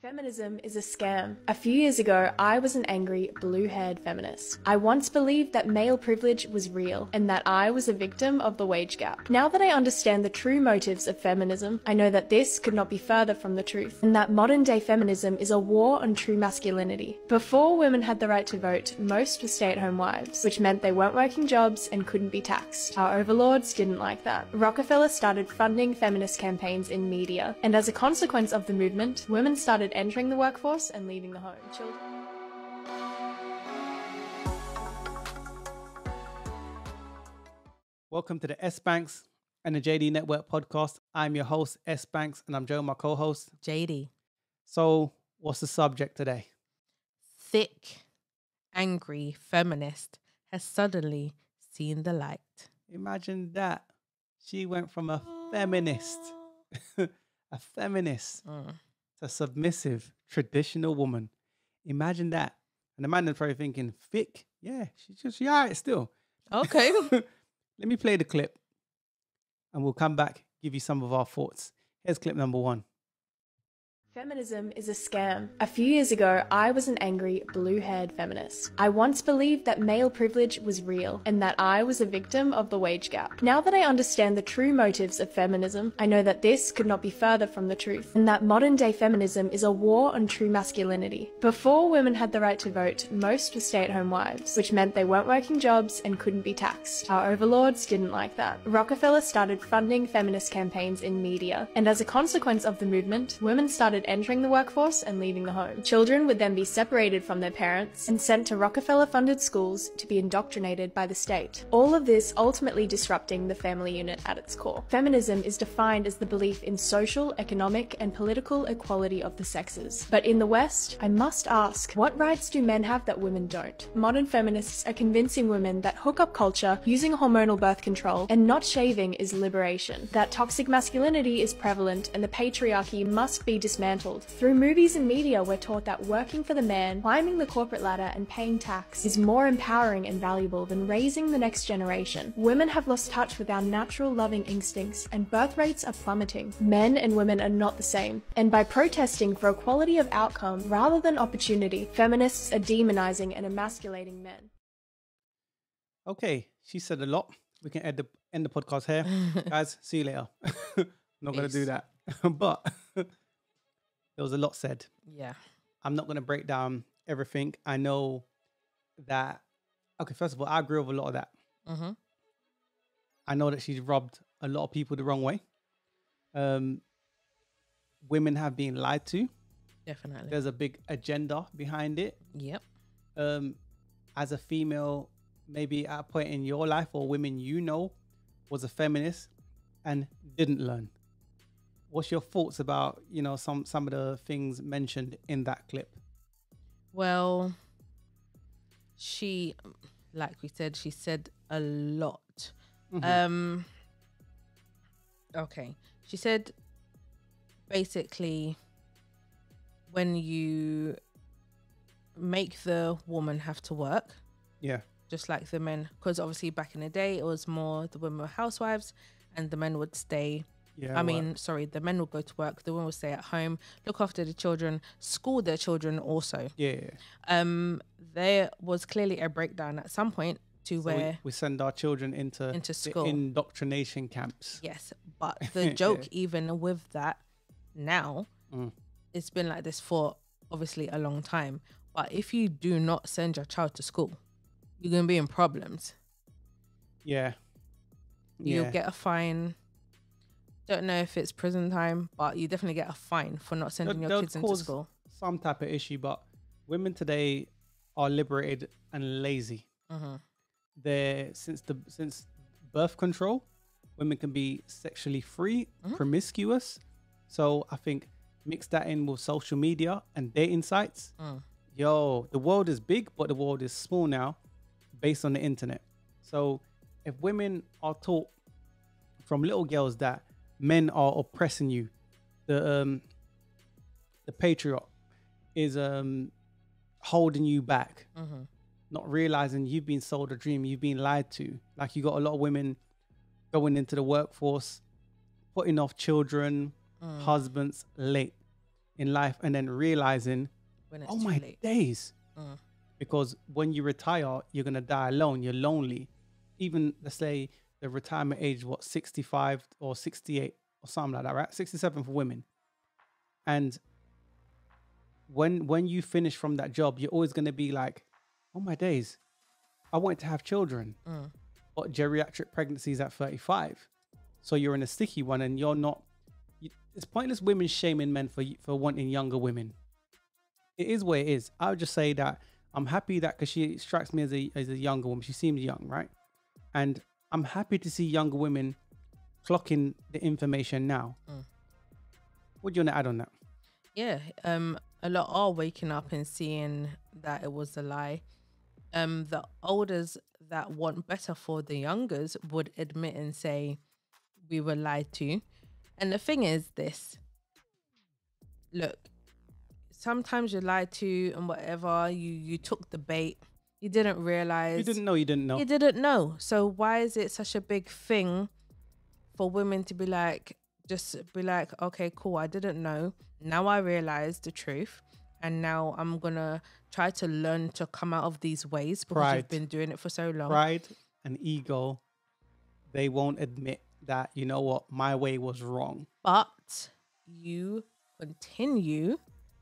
Feminism is a scam. A few years ago, I was an angry, blue-haired feminist. I once believed that male privilege was real and that I was a victim of the wage gap. Now that I understand the true motives of feminism, I know that this could not be further from the truth, and that modern-day feminism is a war on true masculinity. Before women had the right to vote, most were stay-at-home wives, which meant they weren't working jobs and couldn't be taxed. Our overlords didn't like that. Rockefeller started funding feminist campaigns in media, and as a consequence of the movement, women started entering the workforce and leaving the home. Welcome to the S.Banks&JD Network podcast. I'm your host, S.Banks, and I'm joined by my co-host, JD. So, what's the subject today? Thick, angry feminist has suddenly seen the light. Imagine that. She went from a feminist, to a submissive, traditional woman. Imagine that. And the man is probably thinking, thick? Yeah, she's all right still. Okay. Let me play the clip and we'll come back, give you some of our thoughts. Here's clip number 1. Feminism is a scam. A few years ago, I was an angry, blue-haired feminist. I once believed that male privilege was real and that I was a victim of the wage gap. Now that I understand the true motives of feminism, I know that this could not be further from the truth, and that modern-day feminism is a war on true masculinity. Before women had the right to vote, most were stay-at-home wives, which meant they weren't working jobs and couldn't be taxed. Our overlords didn't like that. Rockefeller started funding feminist campaigns in media, and as a consequence of the movement, women started entering the workforce and leaving the home. Children would then be separated from their parents and sent to Rockefeller-funded schools to be indoctrinated by the state. All of this ultimately disrupting the family unit at its core. Feminism is defined as the belief in social, economic, and political equality of the sexes. But in the West, I must ask, what rights do men have that women don't? Modern feminists are convincing women that hookup culture, using hormonal birth control, and not shaving is liberation. That toxic masculinity is prevalent and the patriarchy must be dismantled. Through movies and media, we're taught that working for the man, climbing the corporate ladder, and paying tax is more empowering and valuable than raising the next generation. Women have lost touch with our natural loving instincts, and birth rates are plummeting. Men and women are not the same. And by protesting for equality of outcome rather than opportunity, feminists are demonizing and emasculating men. Okay, she said a lot. We can end the podcast here. Guys, see you later. Not going to do that. But there was a lot said. Yeah. I'm not going to break down everything. I know that, okay, first of all, I agree with a lot of that. Mm-hmm. I know that she's rubbed a lot of people the wrong way. Women have been lied to. Definitely. There's a big agenda behind it. Yep. As a female, maybe at a point in your life, or women you know, was a feminist and didn't learn. What's your thoughts about, some of the things mentioned in that clip? Well, she, like we said, she said a lot. Mm-hmm. Okay. She said, basically, when you make the woman have to work, yeah, just like the men, because obviously back in the day, it was more the women were housewives and the men would stay. Yeah, the men would go to work, the women would stay at home, look after the children, school their children also. Yeah. There was clearly a breakdown at some point to where we send our children into school, indoctrination camps. Yes, but the joke even with that now, it's been like this for obviously a long time. But if you do not send your child to school, you're going to be in problems. Yeah. You'll get a fine. Don't know if it's prison time, but you definitely get a fine for not sending your kids into school. Some type of issue, but women today are liberated and lazy. Mm-hmm. Since birth control, women can be sexually free, promiscuous. So I think mix that in with social media and dating sites. The world is big, but the world is small now, based on the internet. So if women are taught from little girls that men are oppressing you, the patriarch is holding you back, not realizing you've been sold a dream, you've been lied to. Like, you got a lot of women going into the workforce, putting off children, husbands late. in life and then realizing, When it's oh too my late. days. Mm. Because when you retire, you're going to die alone. You're lonely. Even, let's say, the retirement age, 65 or 68 or something like that, right? 67 for women. And when you finish from that job, you're always going to be like, oh my days, I wanted to have children. But geriatric pregnancy is at 35. So you're in a sticky one and you're not. It's pointless women shaming men for wanting younger women. It is what it is. I would just say that I'm happy that, because she strikes me as a younger woman. She seems young, right? And I'm happy to see younger women clocking the information now. What do you want to add on that? Yeah, a lot are waking up and seeing that it was a lie. The elders that want better for the youngers would admit and say, we were lied to. And the thing is this, look, sometimes you're lied to and whatever, you took the bait, you didn't realize. You didn't know. You didn't know. So why is it such a big thing for women to be like, okay, cool, I didn't know. Now I realize the truth. And now I'm going to try to learn to come out of these ways because you've been doing it for so long. Pride and ego, they won't admit that, you know what, my way was wrong. But you continue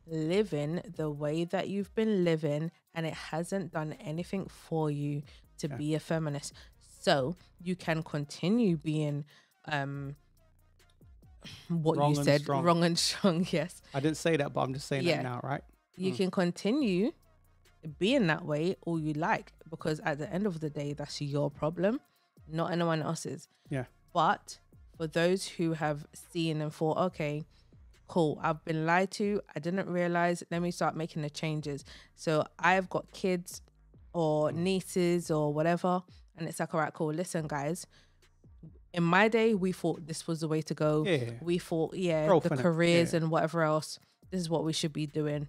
living the way that you've been living, and it hasn't done anything for you to be a feminist. So you can continue being what wrong you said, strong. Wrong and strong. Yes, I didn't say that, but I'm just saying that now, right? You can continue being that way all you like, because at the end of the day, that's your problem, not anyone else's. Yeah. But for those who have seen and thought, okay, cool, I've been lied to, I didn't realize, let me start making the changes. So I've got kids or nieces or whatever, and it's like, all right, cool, listen guys, in my day we thought this was the way to go. We thought the careers and whatever else, this is what we should be doing.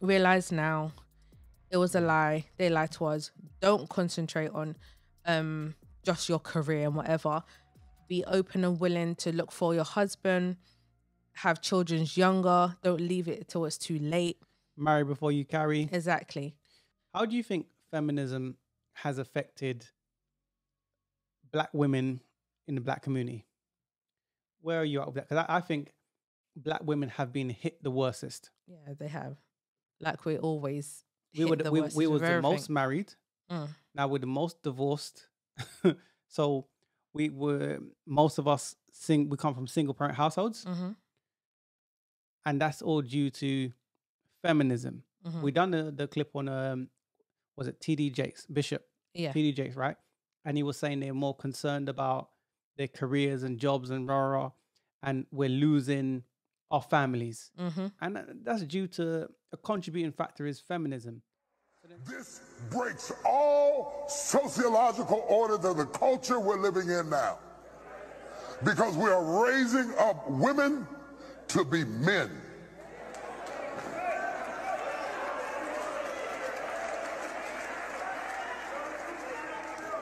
Realize now it was a lie, they lied to us. Don't concentrate on just your career and whatever. Be open and willing to look for your husband, have children younger, don't leave it till it's too late. Marry before you carry. Exactly. How do you think feminism has affected Black women in the Black community? Where are you at with that? Because I think Black women have been hit the worstest. Yeah, they have. Like we always we were the most married. Now we're the most divorced. So we were, most of us we come from single parent households. And that's all due to feminism. We done the clip on was it TD Jakes, Bishop? Yeah. TD Jakes, right? And he was saying they're more concerned about their careers and jobs and rah, and we're losing our families. And that's due to a contributing factor is feminism. This breaks all sociological orders of the culture we're living in now, because we are raising up women to be men.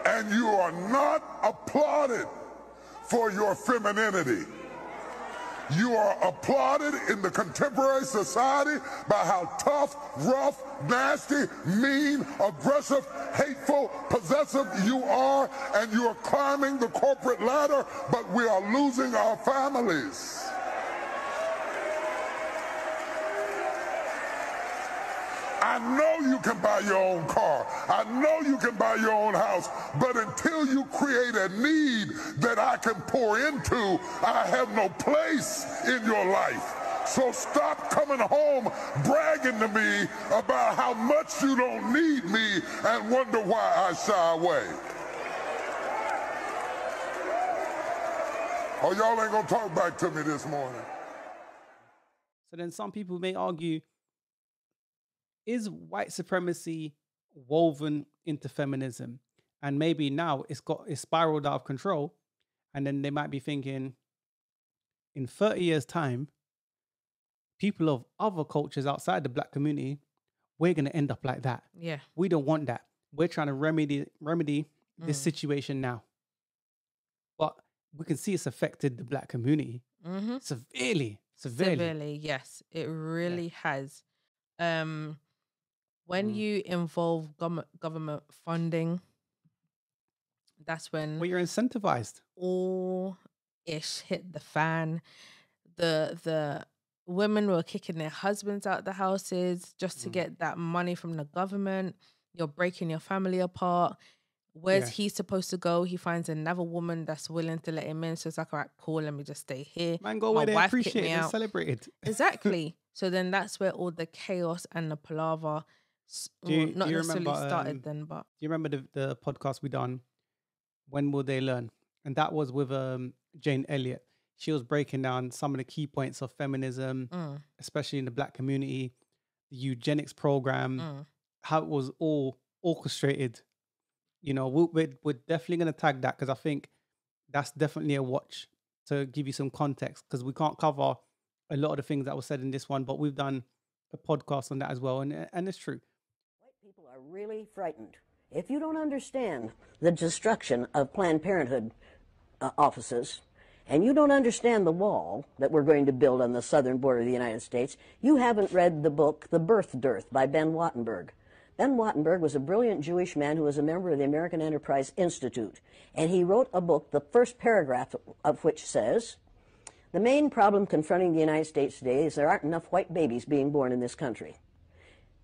And you are not applauded for your femininity. You are applauded in the contemporary society by how tough, rough, nasty, mean, aggressive, hateful, possessive you are, and you are climbing the corporate ladder, but we are losing our families. I know you can buy your own car. I know you can buy your own house. But until you create a need that I can pour into, I have no place in your life. So stop coming home bragging to me about how much you don't need me and wonder why I shy away. Oh, y'all ain't gonna talk back to me this morning. So then some people may argue, is white supremacy woven into feminism? And maybe now it's spiraled out of control. And then they might be thinking, in 30 years' time, people of other cultures outside the Black community, we're going to end up like that. Yeah. We don't want that. We're trying to remedy this situation now. But we can see it's affected the Black community severely. Severely, yes, it really has. When you involve government funding, that's when Well, you're incentivized. all ish hit the fan. The women were kicking their husbands out the houses just to get that money from the government. You're breaking your family apart. Where's he supposed to go? He finds another woman that's willing to let him in. So it's like, all right, cool, let me just stay here. Man, go where they appreciate it and celebrate it. Exactly. So then that's where all the chaos and the palaver not necessarily started then, but... Do you remember the podcast we done, When Will They Learn? And that was with Jane Elliott. She was breaking down some of the key points of feminism, especially in the Black community, the eugenics program, how it was all orchestrated. You know, we're definitely going to tag that because I think that's definitely a watch to give you some context, because we can't cover a lot of the things that were said in this one, but we've done a podcast on that as well. And it's true. White people are really frightened. If you don't understand the destruction of Planned Parenthood offices, and you don't understand the wall that we're going to build on the southern border of the United States, you haven't read the book The Birth Dearth by Ben Wattenberg. Ben Wattenberg was a brilliant Jewish man who was a member of the American Enterprise Institute, and he wrote a book, the first paragraph of which says, "The main problem confronting the United States today is there aren't enough white babies being born in this country."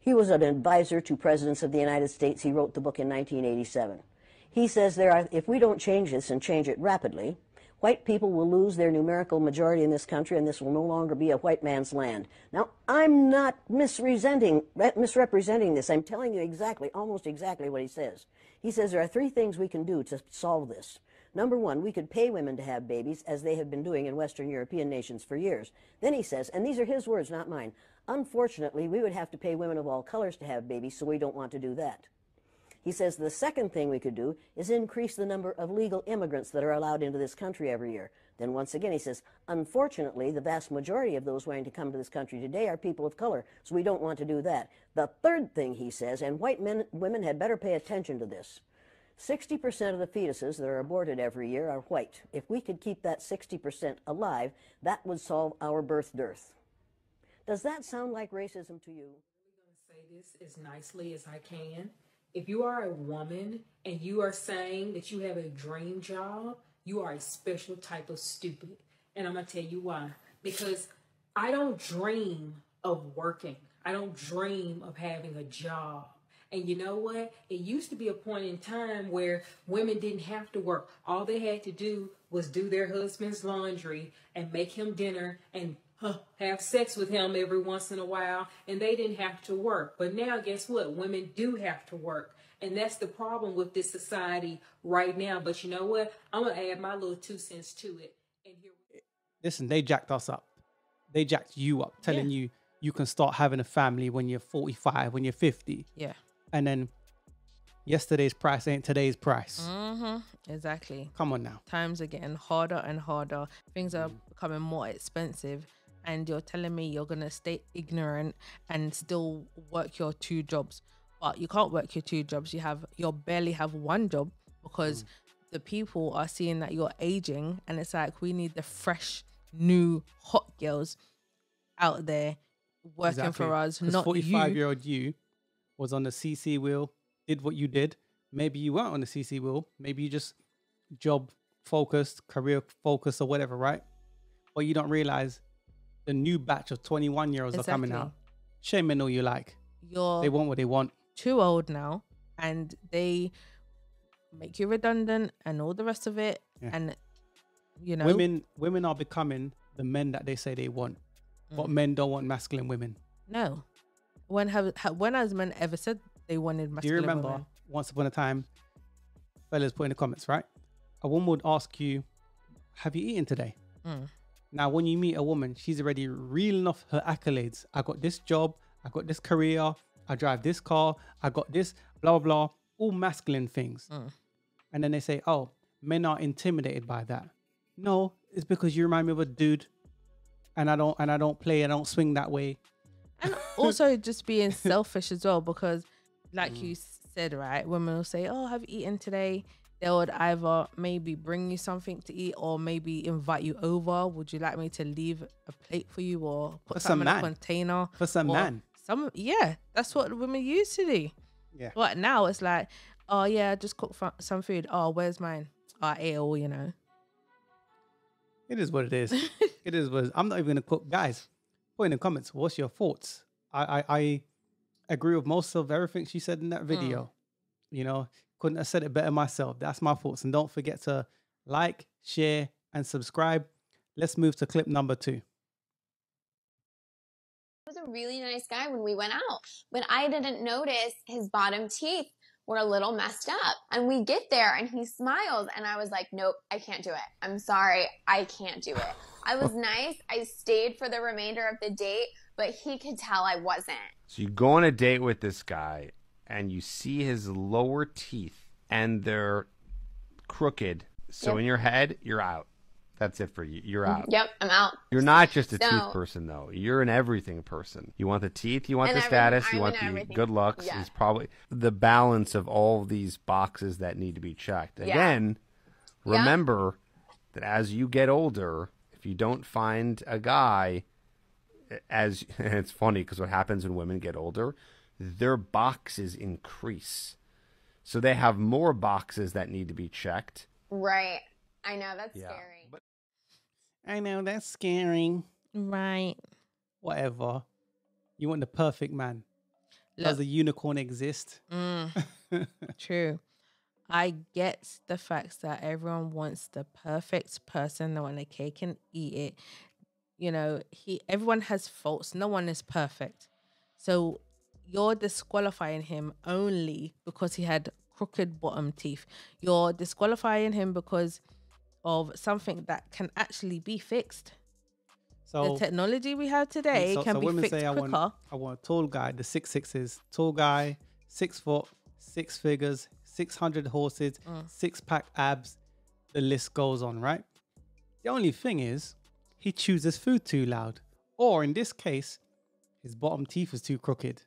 He was an advisor to presidents of the United States. He wrote the book in 1987. He says if we don't change this and change it rapidly, white people will lose their numerical majority in this country, and this will no longer be a white man's land. Now, I'm not misrepresenting this. I'm telling you exactly, almost exactly what he says. He says there are 3 things we can do to solve this. Number 1, we could pay women to have babies, as they have been doing in Western European nations for years. Then he says, and these are his words, not mine, unfortunately, we would have to pay women of all colors to have babies, so we don't want to do that. He says the second thing we could do is increase the number of legal immigrants that are allowed into this country every year. Then once again he says, unfortunately, the vast majority of those wanting to come to this country today are people of color, so we don't want to do that. The third thing he says, and women had better pay attention to this, 60% of the fetuses that are aborted every year are white. If we could keep that 60% alive, that would solve our birth dearth. Does that sound like racism to you? I'm going to say this as nicely as I can. If you are a woman and you are saying that you have a dream job, you are a special type of stupid. And I'm going to tell you why. Because I don't dream of working. I don't dream of having a job. And you know what? It used to be a point in time where women didn't have to work. All they had to do was do their husband's laundry and make him dinner and have sex with him every once in a while, and they didn't have to work. But now, guess what? Women do have to work. And that's the problem with this society right now. But you know what? I'm going to add my little 2 cents to it. And here Listen, they jacked us up. They jacked you up, telling you you can start having a family when you're 45, when you're 50. Yeah. And then yesterday's price ain't today's price. Exactly. Come on now. Times are getting harder and harder. Things are becoming more expensive. And you're telling me you're going to stay ignorant and still work your 2 jobs. But you can't work your 2 jobs. You'll barely have 1 job because the people are seeing that you're aging. And it's like, we need the fresh, new, hot girls out there working for us, not 45-year-old you was on the CC wheel, did what you did. Maybe you weren't on the CC wheel. Maybe you just job focused, career focused or whatever, right? But you don't realize the new batch of 21-year-olds are coming out. Shame and all you like. They want what they want. Too old now, and they make you redundant and all the rest of it. And you know, women are becoming the men that they say they want, but men don't want masculine women. No. When has men ever said they wanted masculine women? Do you remember women? Once upon a time, fellas put in the comments, right? A woman would ask you, have you eaten today? Now, when you meet a woman, she's already reeling off her accolades. I got this job. I got this career. I drive this car. I got this, blah, blah, blah. All masculine things. And then they say, oh, men are intimidated by that. No, it's because you remind me of a dude. And I don't swing that way. And also just being selfish as well, because like you said, right, women will say, oh, have you eaten today? they would either maybe bring you something to eat or maybe invite you over. Would you like me to leave a plate for you or put something in a container? For some man. Yeah, that's what women used to do. Yeah. But now it's like, oh yeah, just cook some food. Oh, where's mine? Oh, I ate it all, you know. It is what it is. It is what it is. I'm not even gonna cook. Guys, put in the comments, what's your thoughts? I agree with most of everything she said in that video. You know, couldn't have said it better myself. That's my thoughts. And don't forget to like, share, and subscribe. Let's move to clip number 2. He was a really nice guy when we went out, but I didn't notice his bottom teeth were a little messed up. And we get there and he smiles and I was like, nope, I can't do it. I'm sorry, I can't do it. I was nice. I stayed for the remainder of the date, but he could tell I wasn't. So you go on a date with this guy and you see his lower teeth and they're crooked. So in your head, you're out. That's it for you. You're out. Yep, I'm out. You're not just a tooth person, though. You're an everything person. You want the teeth, you want the status, you want the good looks. He's probably the balance of all these boxes that need to be checked. Again, remember that as you get older, if you don't find a guy, and it's funny because what happens when women get older, their boxes increase. So they have more boxes that need to be checked. Right. I know, that's scary. I know, that's scary. Right. Whatever. You want the perfect man. Does a unicorn exist? True. I get the facts that everyone wants the perfect person. They want a cake and eat it. You know, everyone has faults. No one is perfect. So you're disqualifying him only because he had crooked bottom teeth. You're disqualifying him because of something that can actually be fixed. So the technology we have today can be fixed quicker. I want a tall guy. The 6'6" tall guy, 6 foot, 6 figures, 600 horses, 6-pack abs. The list goes on, right? The only thing is, he chooses food too loud, or in this case, his bottom teeth is too crooked.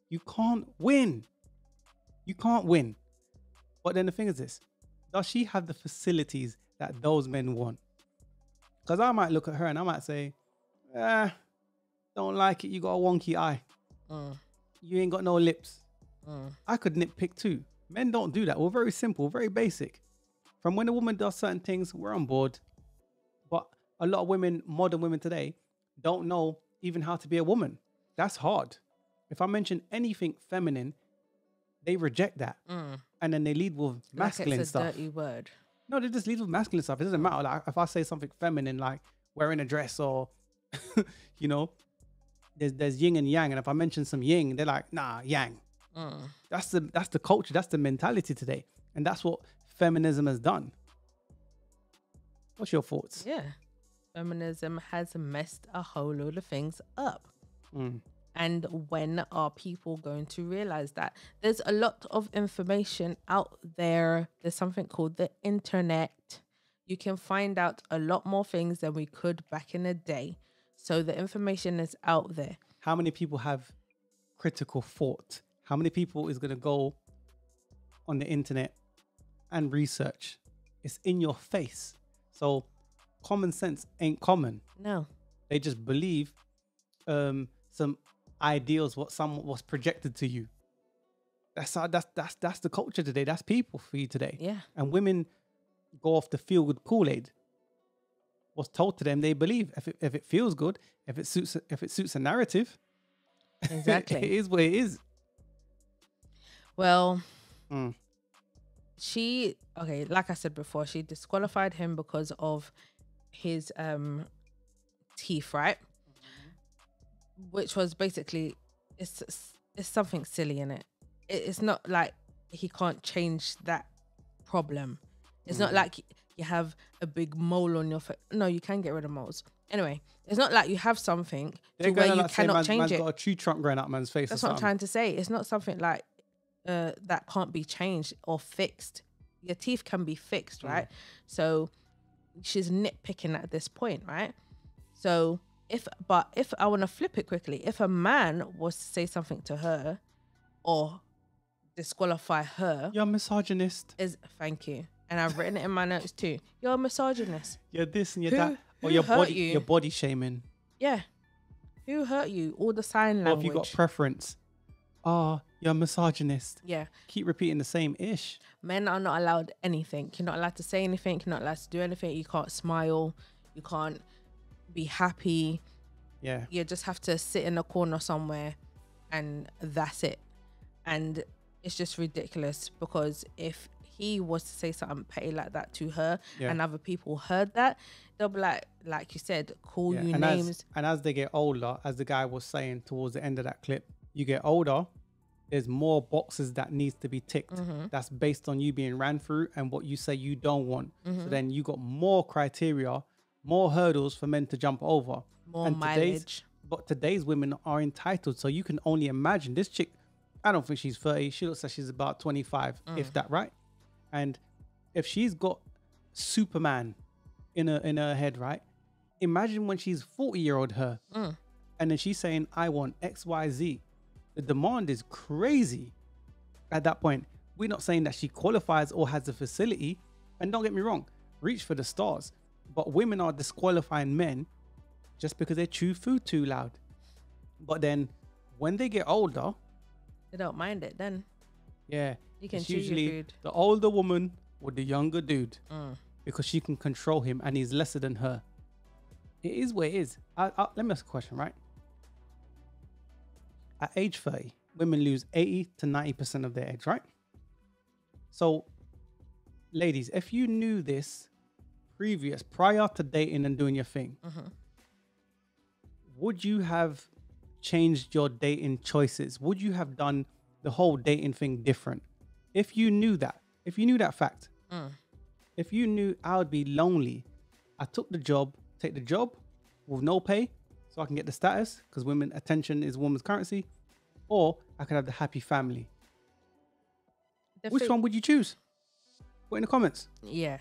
You can't win. You can't win. But then the thing is this: does she have the facilities that those men want? Because I might look at her and I might say, don't like it. You got a wonky eye. You ain't got no lips. I could nitpick too. Men don't do that. We're very simple, very basic. From when a woman does certain things, we're on board. But a lot of women, modern women today, don't know even how to be a woman. That's hard. If I mention anything feminine, they reject that. And then they lead with masculine stuff. It's a dirty word. No, they just lead with masculine stuff. It doesn't matter. Like if I say something feminine, like wearing a dress or, you know, there's yin and yang. And if I mention some yin, they're like, nah, yang. That's the culture. That's the mentality today. And that's what feminism has done. What's your thoughts? Yeah. Feminism has messed a whole load of things up. And when are people going to realize that? There's a lot of information out there. There's something called the internet. You can find out a lot more things than we could back in the day. So the information is out there. How many people have critical thought? How many people is going to go on the internet and research? It's in your face. So common sense ain't common. No. They just believe some ideals, what's projected to you. That's the culture today. That's people for you today. Yeah. And women go off the feel good Kool-Aid. What's told to them, they believe. If it feels good, if it suits a narrative, exactly, it is what it is. Well, like I said before, she disqualified him because of his teeth, right? Which was basically, it's something silly in it. It's not like he can't change that problem. It's not like you have a big mole on your face. No, you can get rid of moles. Anyway, it's not like you have something to where you cannot change it. Man's got a tree trunk growing out man's face. That's what I'm trying to say. It's not something like that can't be changed or fixed. Your teeth can be fixed, right? So she's nitpicking at this point, right? So if I want to flip it quickly, if a man was to say something to her or disqualify her. You're a misogynist. Thank you. And I've written it in my notes too. You're a misogynist. You're this and you're that. Or your body shaming. Yeah. Who hurt you? All the sign language. Or if you got preference. Oh, you're a misogynist. Yeah. Keep repeating the same ish. Men are not allowed anything. You're not allowed to say anything. You're not allowed to do anything. You can't smile. You can't be happy. Yeah. You just have to sit in a corner somewhere and that's it. And it's just ridiculous because if he was to say something petty like that to her and other people heard that, they'll be like you said, call you names. And as they get older, as the guy was saying towards the end of that clip, you get older, there's more boxes that needs to be ticked. That's based on you being ran through and what you say you don't want. So then you got more criteria, more hurdles for men to jump over. More mileage. But today's women are entitled. So you can only imagine this chick, I don't think she's 30. She looks like she's about 25, if that, right? And if she's got Superman in her head, right? Imagine when she's 40-year-old her. And then she's saying, I want X, Y, Z. The demand is crazy at that point. We're not saying that she qualifies or has the facility. And don't get me wrong, reach for the stars. But women are disqualifying men just because they chew food too loud. But then when they get older, they don't mind it then. Yeah. You can it's chew usually your food. The older woman with the younger dude because she can control him and he's lesser than her. It is what it is. Let me ask a question, right? At age 30, women lose 80 to 90% of their eggs, right? So, ladies, if you knew this prior to dating and doing your thing, would you have changed your dating choices? Would you have done the whole dating thing different? If you knew that fact, if you knew I would be lonely, I take the job with no pay so I can get the status because attention is women's currency, or I could have the happy family. Which one would you choose? Put in the comments. Yeah.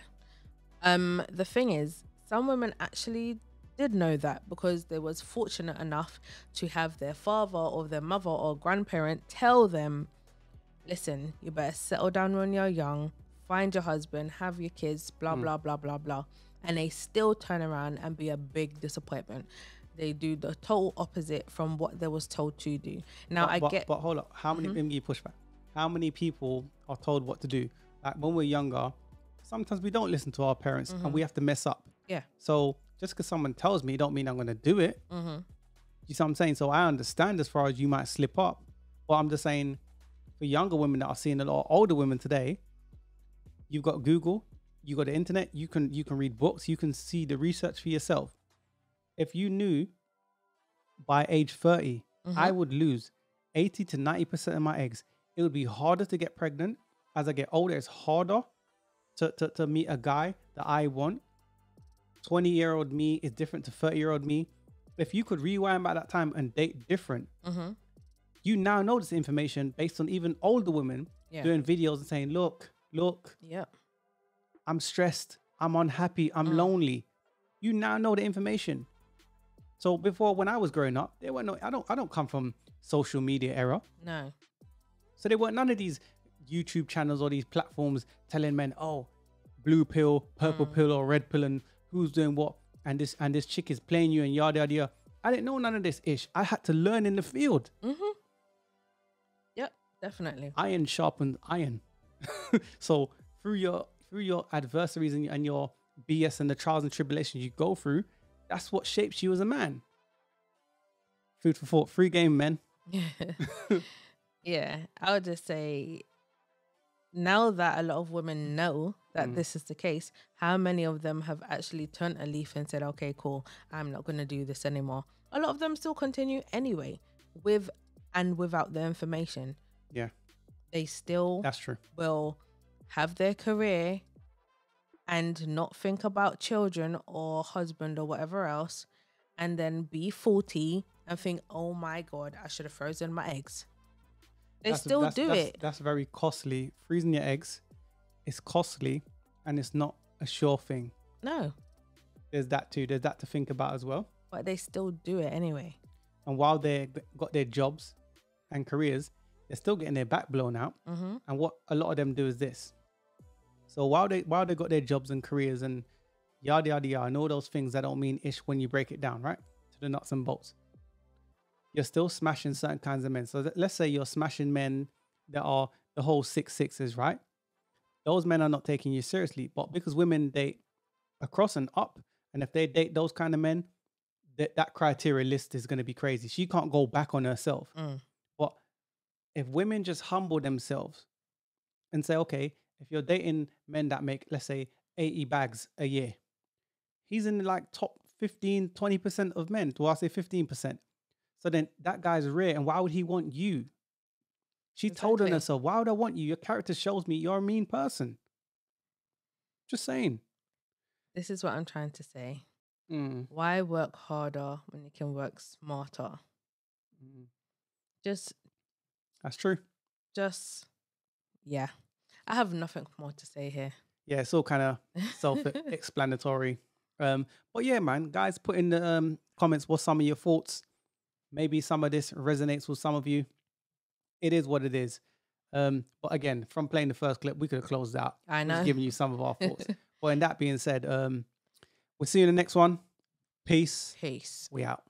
The thing is, some women actually did know that because they was fortunate enough to have their father or their mother or grandparent tell them, listen, you better settle down when you're young, find your husband, have your kids, blah, blah, blah, blah, blah. And they still turn around and be a big disappointment. They do the total opposite from what they was told to do. Now, But hold up. How many, let me give you pushback. How many people are told what to do? Like when we're younger, sometimes we don't listen to our parents and we have to mess up. Yeah. So just because someone tells me don't mean I'm going to do it. You see what I'm saying? So I understand as far as you might slip up, but I'm just saying for younger women that are seeing a lot of older women today, you've got Google, you got the internet, you can read books, you can see the research for yourself. If you knew by age 30, I would lose 80 to 90% of my eggs, it would be harder to get pregnant. As I get older, it's harder to meet a guy that I want. 20-year-old me is different to 30-year-old me. If you could rewind back that time and date different, you now know this information based on even older women doing videos and saying, look, I'm stressed, I'm unhappy, I'm lonely. You now know the information. So before, when I was growing up, there were I don't come from social media era. No. So there weren't none of these YouTube channels or these platforms telling men, oh, blue pill, purple pill, or red pill, and who's doing what, and this chick is playing you and yada yada yada. I didn't know none of this ish. I had to learn in the field. Yep, definitely. Iron sharpened iron. So through your adversaries and your BS and the trials and tribulations you go through, that's what shapes you as a man. Food for thought. Free game, men. Yeah, I would just say, now that a lot of women know that this is the case, how many of them have actually turned a leaf and said, okay, cool, I'm not going to do this anymore? A lot of them still continue anyway, with and without the information. Yeah. They still That's true. will have their career and not think about children or husband or whatever else, and then be 40 and think, oh my God, I should have frozen my eggs. They still do it. That's very costly. Freezing your eggs is costly and it's not a sure thing. No. There's that too. There's that to think about as well. But they still do it anyway. And while they got their jobs and careers, they're still getting their back blown out. And what a lot of them do is this. So while they got their jobs and careers and yada yada yada and all those things that don't mean ish when you break it down, right, to the nuts and bolts, you're still smashing certain kinds of men. So let's say you're smashing men that are the whole 6'6s, right? Those men are not taking you seriously. But because women date across and up, and if they date those kind of men, that criteria list is going to be crazy. She can't go back on herself. But if women just humble themselves and say, okay, if you're dating men that make, let's say, 80 bags a year, he's in like top 15, 20% of men. Well, I'll say 15%. So then that guy's rare. And why would he want you? She told herself, why would I want you? Your character shows me you're a mean person. Just saying. This is what I'm trying to say. Why work harder when you can work smarter? That's true. Yeah. I have nothing more to say here. Yeah, it's all kind of self-explanatory. But yeah, man, guys, put in the comments what's some of your thoughts. Maybe some of this resonates with some of you. It is what it is. But again, from playing the first clip, we could have closed out. I know. Just giving you some of our thoughts. But in that being said, we'll see you in the next one. Peace. Peace. We out.